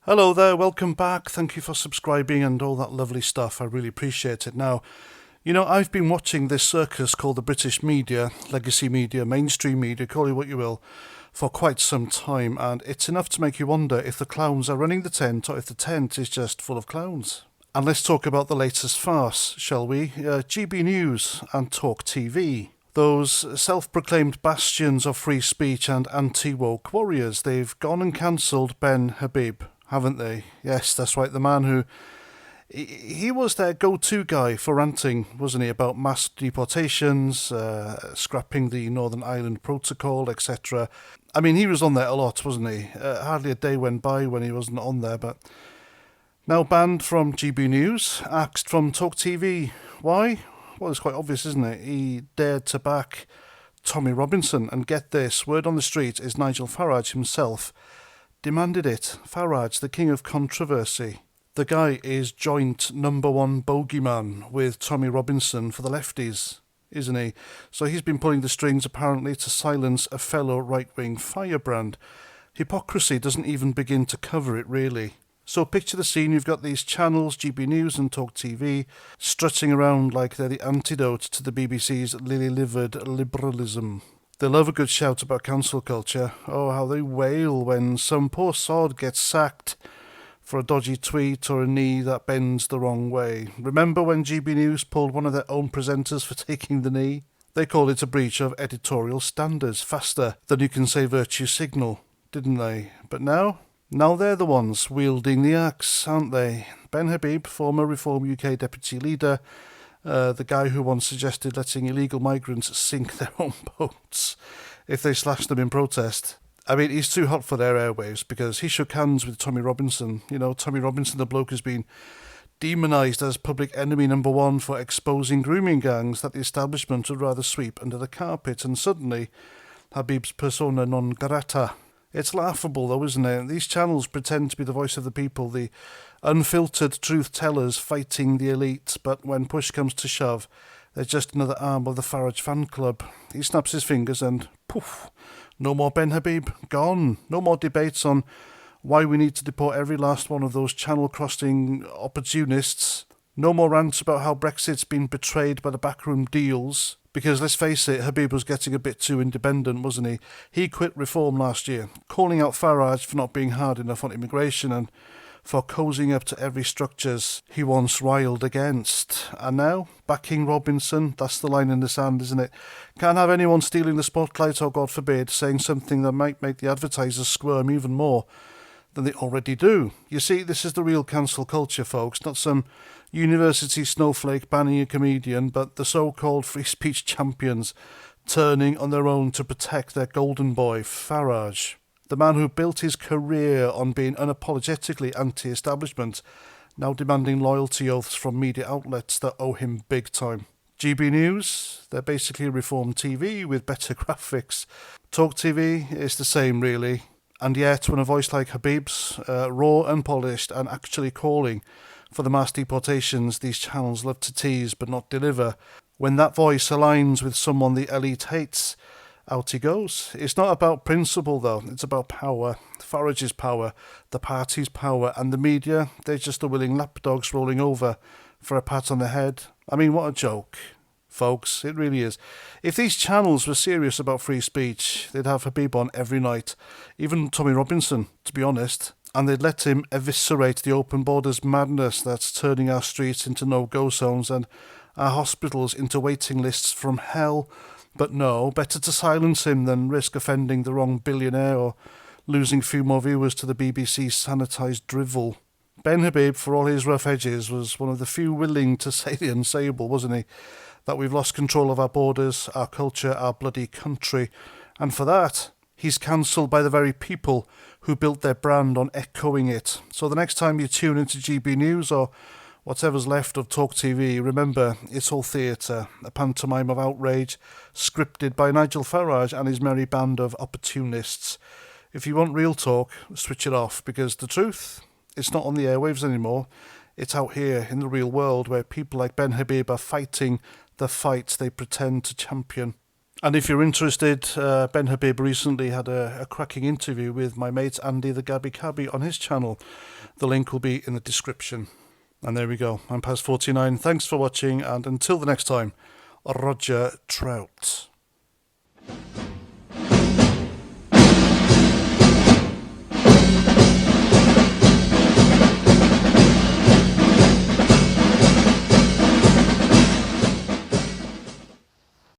Hello there, welcome back. Thank you for subscribing and all that lovely stuff. I really appreciate it. Now, I've been watching this circus called the British media, legacy media, mainstream media, call it what you will, for quite some time, and it's enough to make you wonder if the clowns are running the tent or if the tent is just full of clowns. And let's talk about the latest farce, shall we? GB News and Talk TV. Those self-proclaimed bastions of free speech and anti-woke warriors, they've gone and cancelled Ben Habib, haven't they? Yes, that's right, the man who... He was their go-to guy for ranting, wasn't he, about mass deportations, scrapping the Northern Ireland Protocol, etc. I mean, he was on there a lot, wasn't he? Hardly a day went by when he wasn't on there, but... Now banned from GB News, axed from Talk TV. Why? Well, it's quite obvious, isn't it? He dared to back Tommy Robinson, and get this, word on the street is Nigel Farage himself demanded it. Farage, the king of controversy. The guy is joint number one bogeyman with Tommy Robinson for the lefties, isn't he? So he's been pulling the strings apparently to silence a fellow right-wing firebrand. Hypocrisy doesn't even begin to cover it, really. So picture the scene, you've got these channels, GB News and Talk TV, strutting around like they're the antidote to the BBC's lily-livered liberalism. They love a good shout about cancel culture. Oh, how they wail when some poor sod gets sacked for a dodgy tweet or a knee that bends the wrong way. Remember when GB News pulled one of their own presenters for taking the knee? They called it a breach of editorial standards, faster than you can say virtue signal, didn't they? But now they're the ones wielding the axe, aren't they? Ben Habib, former Reform UK deputy leader, the guy who once suggested letting illegal migrants sink their own boats if they slashed them in protest. I mean, he's too hot for their airwaves because he shook hands with Tommy Robinson. Tommy Robinson, the bloke, has been demonised as public enemy number one for exposing grooming gangs that the establishment would rather sweep under the carpet, and suddenly Habib's persona non grata. It's laughable though, isn't it? These channels pretend to be the voice of the people, the unfiltered truth tellers fighting the elite, but when push comes to shove, they're just another arm of the Farage fan club. He snaps his fingers and poof, no more Ben Habib, gone. No more debates on why we need to deport every last one of those channel-crossing opportunists. No more rants about how Brexit's been betrayed by the backroom deals. Because let's face it, Habib was getting a bit too independent, wasn't he? He quit Reform last year, calling out Farage for not being hard enough on immigration and for cozying up to every structures he once riled against. And now, backing Robinson, that's the line in the sand, isn't it? Can't have anyone stealing the spotlight or, God forbid, saying something that might make the advertisers squirm even more than they already do. You see, this is the real cancel culture, folks, not some university snowflake banning a comedian, but the so-called free speech champions turning on their own to protect their golden boy, Farage. The man who built his career on being unapologetically anti-establishment, now demanding loyalty oaths from media outlets that owe him big time. GB News, they're basically reformed TV with better graphics. Talk TV is the same, really. And yet, when a voice like Habib's, raw, unpolished, and actually calling for the mass deportations these channels love to tease but not deliver, when that voice aligns with someone the elite hates, out he goes. It's not about principle, though. It's about power. Farage's power, the party's power, and the media, they're just the willing lapdogs rolling over for a pat on the head. I mean, what a joke, folks. It really is. If these channels were serious about free speech, they'd have Habib on every night. Even Tommy Robinson, to be honest. And they'd let him eviscerate the open borders madness that's turning our streets into no-go zones and our hospitals into waiting lists from hell. But no, better to silence him than risk offending the wrong billionaire or losing a few more viewers to the BBC's sanitised drivel. Ben Habib, for all his rough edges, was one of the few willing to say the unsayable, wasn't he? That we've lost control of our borders, our culture, our bloody country. And for that, he's cancelled by the very people who built their brand on echoing it. So the next time you tune into GB News or whatever's left of Talk TV, remember, it's all theatre, a pantomime of outrage, scripted by Nigel Farage and his merry band of opportunists. If you want real talk, switch it off, because the truth, it's not on the airwaves anymore. It's out here in the real world where people like Ben Habib are fighting the fights they pretend to champion. And if you're interested, Ben Habib recently had a cracking interview with my mate Andy the Gabby Cabby on his channel. The link will be in the description. And there we go. I'm past 49. Thanks for watching, and until the next time, Roger Trout.